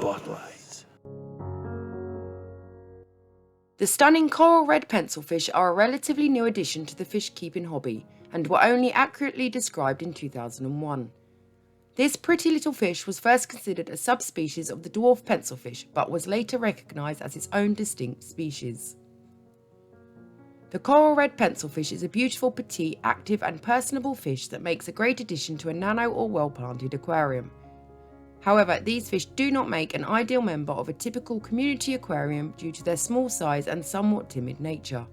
Spotlight. The stunning coral red pencilfish are a relatively new addition to the fish keeping hobby and were only accurately described in 2001. This pretty little fish was first considered a subspecies of the dwarf pencilfish, but was later recognised as its own distinct species. The coral red pencilfish is a beautiful, petite, active and personable fish that makes a great addition to a nano or well-planted aquarium. However, these fish do not make an ideal member of a typical community aquarium due to their small size and somewhat timid nature.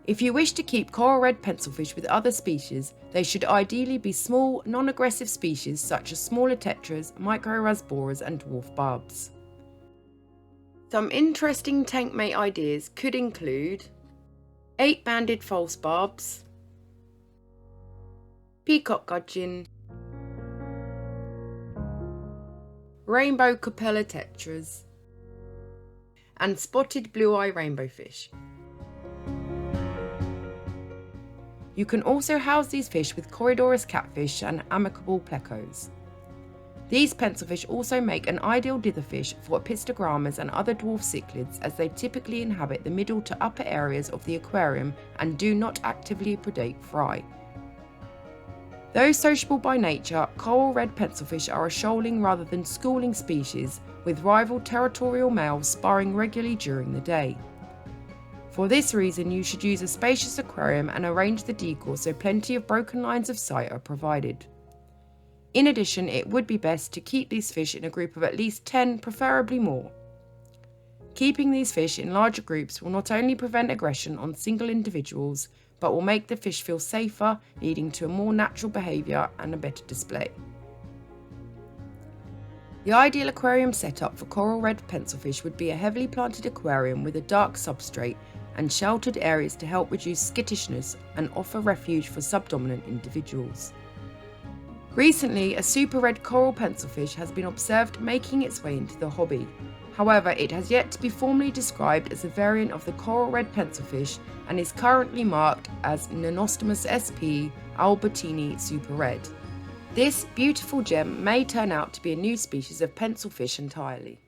If you wish to keep coral red pencilfish with other species, they should ideally be small, non-aggressive species such as smaller tetras, microrasboras and dwarf barbs. Some interesting tank mate ideas could include 8-banded false barbs, peacock gudgeon, rainbow capella tetras, and spotted blue-eye rainbowfish. You can also house these fish with Corydoras catfish and amicable plecos. These pencilfish also make an ideal ditherfish for epistogrammas and other dwarf cichlids, as they typically inhabit the middle to upper areas of the aquarium and do not actively predate fry. Though sociable by nature, coral red pencilfish are a shoaling rather than schooling species, with rival territorial males sparring regularly during the day. For this reason, you should use a spacious aquarium and arrange the decor so plenty of broken lines of sight are provided. In addition, it would be best to keep these fish in a group of at least 10, preferably more. Keeping these fish in larger groups will not only prevent aggression on single individuals, but will make the fish feel safer, leading to a more natural behaviour and a better display. The ideal aquarium setup for coral red pencilfish would be a heavily planted aquarium with a dark substrate and sheltered areas to help reduce skittishness and offer refuge for subdominant individuals. Recently, a super red coral pencilfish has been observed making its way into the hobby. However, it has yet to be formally described as a variant of the coral red pencilfish and is currently marked as Nannostomus sp. Albertini super red. This beautiful gem may turn out to be a new species of pencilfish entirely.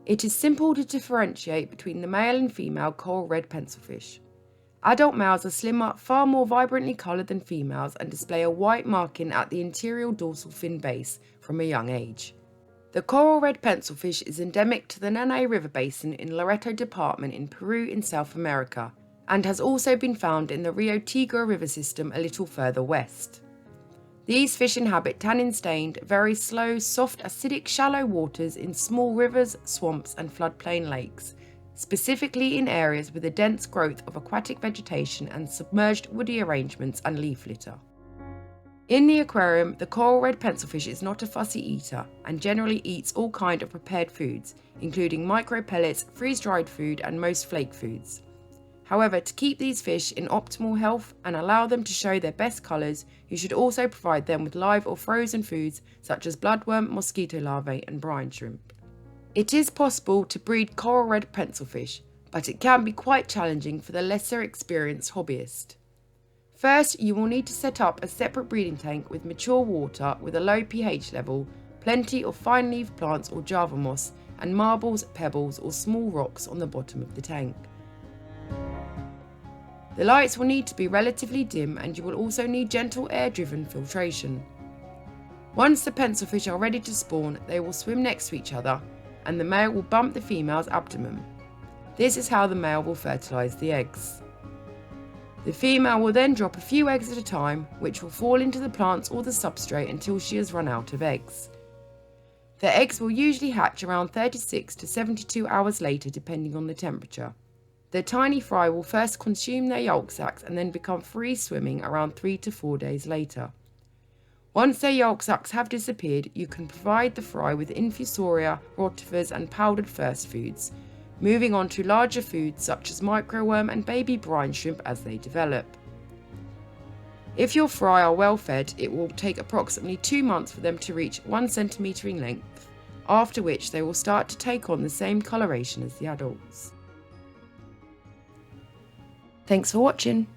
It is simple to differentiate between the male and female coral red pencilfish. Adult males are slimmer, far more vibrantly coloured than females, and display a white marking at the anterior dorsal fin base from a young age. The coral red pencilfish is endemic to the Nano River Basin in Loreto Department in Peru in South America, and has also been found in the Rio Tigre river system a little further west. These fish inhabit tannin-stained, very slow, soft, acidic, shallow waters in small rivers, swamps and floodplain lakes, specifically in areas with a dense growth of aquatic vegetation and submerged woody arrangements and leaf litter. In the aquarium, the coral red pencilfish is not a fussy eater and generally eats all kinds of prepared foods, including micro pellets, freeze-dried food and most flake foods. However, to keep these fish in optimal health and allow them to show their best colours, you should also provide them with live or frozen foods such as bloodworm, mosquito larvae and brine shrimp. It is possible to breed coral red pencilfish, but it can be quite challenging for the lesser experienced hobbyist. First, you will need to set up a separate breeding tank with mature water with a low pH level, plenty of fine-leaved plants or java moss, and marbles, pebbles or small rocks on the bottom of the tank. The lights will need to be relatively dim, and you will also need gentle air-driven filtration. Once the pencilfish are ready to spawn, they will swim next to each other, and the male will bump the female's abdomen. This is how the male will fertilise the eggs. The female will then drop a few eggs at a time, which will fall into the plants or the substrate until she has run out of eggs. The eggs will usually hatch around 36 to 72 hours later, depending on the temperature. The tiny fry will first consume their yolk sacs and then become free swimming around 3 to 4 days later. Once their yolk sacs have disappeared, you can provide the fry with infusoria, rotifers and powdered first foods, moving on to larger foods such as microworm and baby brine shrimp as they develop. If your fry are well fed, it will take approximately 2 months for them to reach 1 centimetre in length, after which they will start to take on the same coloration as the adults. Thanks for watching.